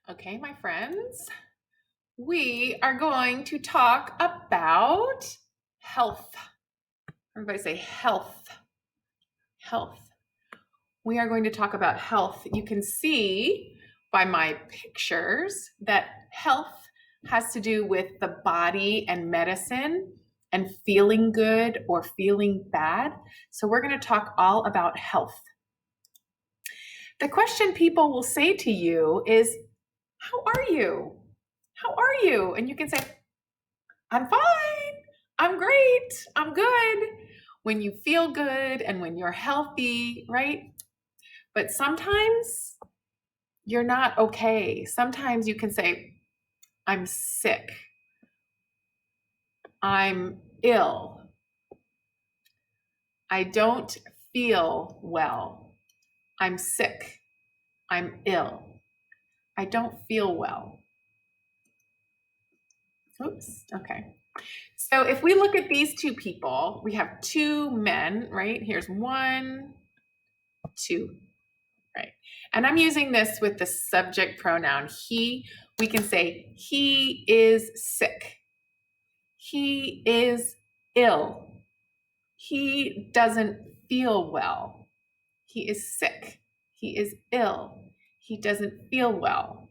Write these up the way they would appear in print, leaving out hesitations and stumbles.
Okay, my friends, we are going to talk about health. Everybody say health. Health. We are going to talk about health. You can see by my pictures that health has to do with the body and medicine and feeling good or feeling bad. So, we're going to talk all about health. The question people will say to you is, how are you? How are you? And you can say, I'm fine. I'm great. I'm good. When you feel good and when you're healthy, right? But sometimes you're not okay. Sometimes you can say, I'm sick. I'm ill. I don't feel well. I'm sick. I'm ill. I don't feel well. Oops. Okay. So if we look at these two people, we have two men, right? Here's one, two, right? And I'm using this with the subject pronoun he. We can say he is sick. He is ill. He doesn't feel well. He is sick. He is ill. He doesn't feel well,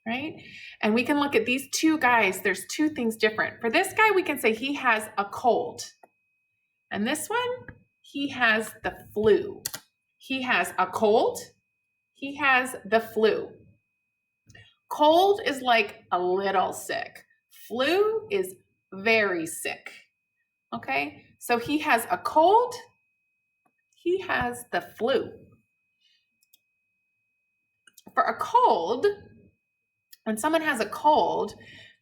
right? And we can look at these two guys. There's two things different. For this guy, we can say he has a cold. And this one, he has the flu. He has a cold. He has the flu. Cold is like a little sick. Flu is very sick. Okay? So he has a cold. He has the flu. For a cold, when someone has a cold,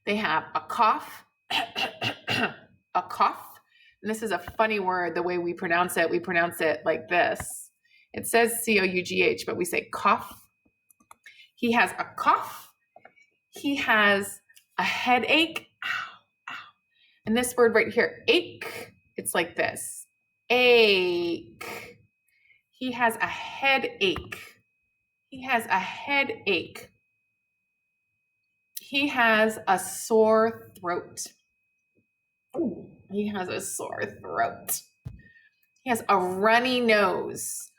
they have a cough, a cough. And this is a funny word, the way we pronounce it like this. It says C-O-U-G-H, but we say cough. He has a cough. He has a headache. Ow, ow. And this word right here, ache, it's like this. Ache. He has a headache. He has a headache. He has a sore throat. Ooh, he has a sore throat. He has a runny nose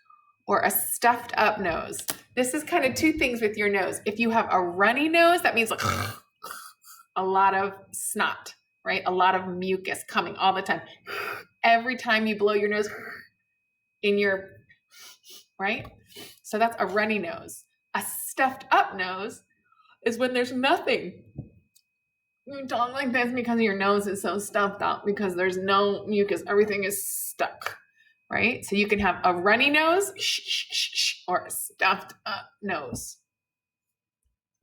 or a stuffed up nose. This is kind of two things with your nose. If you have a runny nose, that means like a lot of snot, right? A lot of mucus coming all the time. Every time you blow your nose in your, right? So that's a runny nose. A stuffed up nose is when there's nothing. You talk like this because your nose is so stuffed up because there's no mucus. Everything is stuck, right? So you can have a runny nose or a stuffed up nose.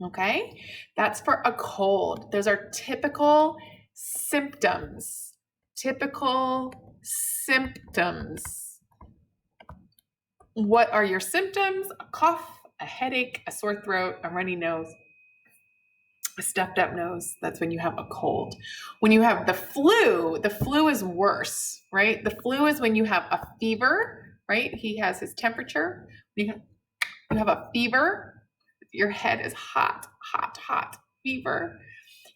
Okay? That's for a cold. Those are typical symptoms. Typical symptoms. What are your symptoms? A cough, a headache, a sore throat, a runny nose, a stuffed up nose. That's when you have a cold. When you have the flu is worse, right? The flu is when you have a fever, right? He has his temperature. You have a fever. Your head is hot, fever.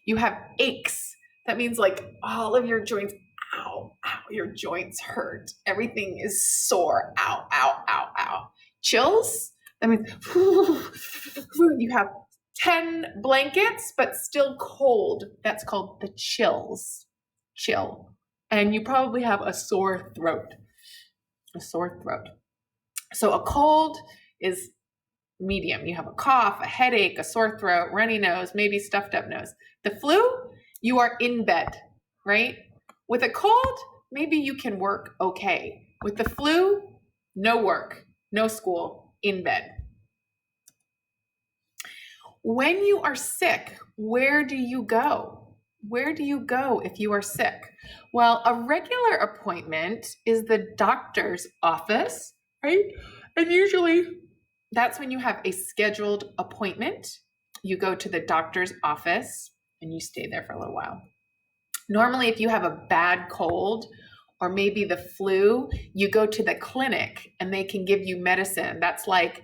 You have aches. That means like all of your joints, ow, your joints hurt. Everything is sore, ow. Chills. That means you have 10 blankets, but still cold. That's called the chills. Chill. And you probably have a sore throat. So a cold is medium. You have a cough, a headache, a sore throat, runny nose, maybe stuffed up nose. The flu, you are in bed, right? With a cold, maybe you can work okay. With the flu, no work, no school, in bed. When you are sick, where do you go? Where do you go if you are sick? Well, a regular appointment is the doctor's office, right? And usually that's when you have a scheduled appointment. You go to the doctor's office and you stay there for a little while. Normally, if you have a bad cold or maybe the flu, you go to the clinic and they can give you medicine. That's like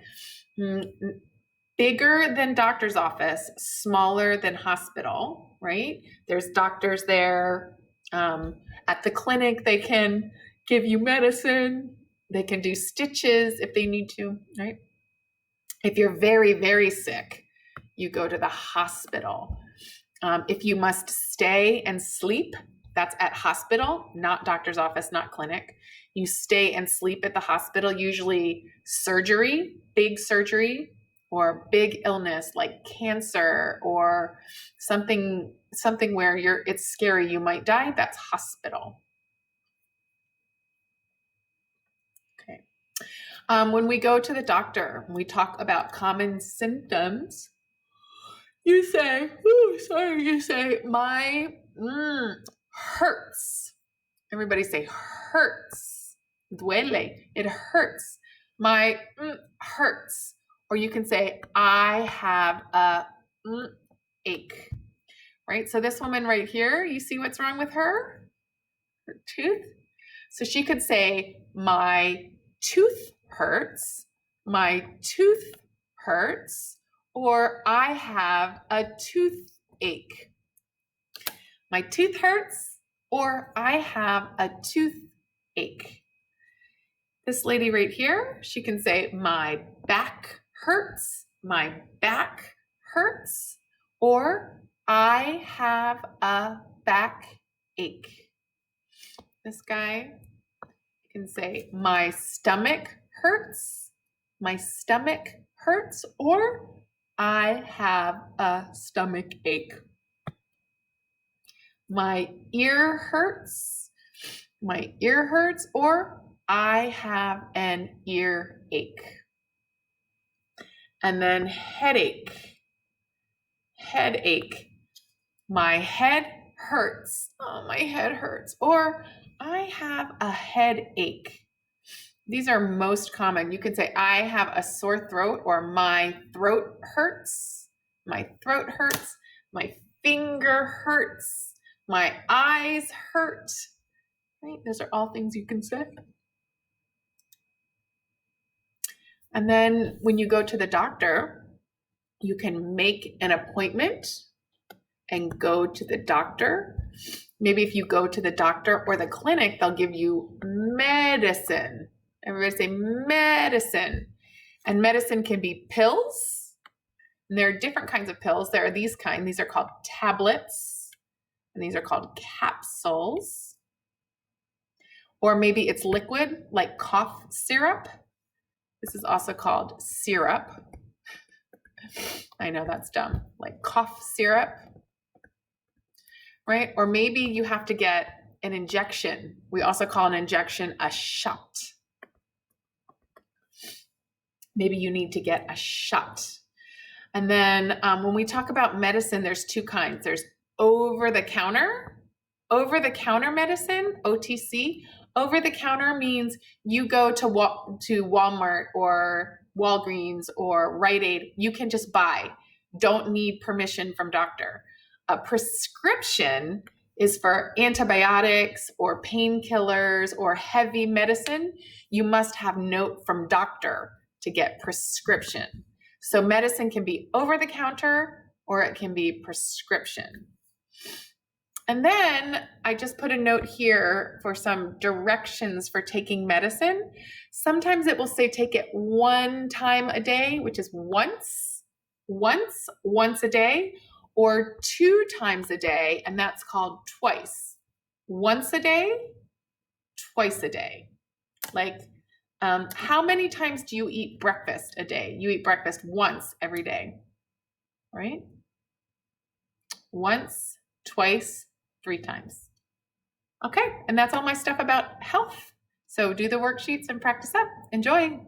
bigger than doctor's office, smaller than hospital, right? There's doctors there. At the clinic, they can give you medicine. They can do stitches if they need to, right? If you're very, very sick, you go to the hospital. If you must stay and sleep, that's at hospital, not doctor's office, not clinic. You stay and sleep at the hospital, usually surgery, big surgery, or big illness like cancer or something where it's scary, you might die, that's hospital. Okay. When we go to the doctor, we talk about common symptoms. You say, my hurts. Everybody say hurts. Duele. It hurts. My hurts. Or you can say, I have a ache. Right? So this woman right here, you see what's wrong with her? Her tooth. So she could say, my tooth hurts. My tooth hurts. Or I have a toothache. My tooth hurts, or I have a toothache. This lady right here, she can say, my back hurts, my back hurts, or I have a backache. This guy can say, my stomach hurts, or I have a stomach ache. My ear hurts, or I have an earache. And then headache. My head hurts. Oh, my head hurts. Or I have a headache. These are most common. You can say, I have a sore throat, or my throat hurts. My throat hurts. My finger hurts. My eyes hurt. Right? Those are all things you can say. And then when you go to the doctor, you can make an appointment and go to the doctor. Maybe if you go to the doctor or the clinic, they'll give you medicine. Everybody say medicine. And medicine can be pills. And there are different kinds of pills. There are these kind. These are called tablets. And these are called capsules. Or maybe it's liquid, like cough syrup. This is also called syrup. I know that's dumb. Like cough syrup. Right? Or maybe you have to get an injection. We also call an injection a shot. Maybe you need to get a shot. And then when we talk about medicine, there's two kinds. There's over-the-counter medicine, OTC. Over-the-counter means you go to Walmart or Walgreens or Rite Aid. You can just buy. Don't need permission from doctor. A prescription is for antibiotics or painkillers or heavy medicine. You must have note from doctor to get prescription. So medicine can be over the counter or it can be prescription. And then I just put a note here for some directions for taking medicine. Sometimes it will say take it 1 time a day, which is once a day, or 2 times a day, and that's called twice. Once a day, twice a day. Like, how many times do you eat breakfast a day? You eat breakfast once every day, right? Once, twice, 3 times. Okay, and that's all my stuff about health. So do the worksheets and practice up. Enjoy.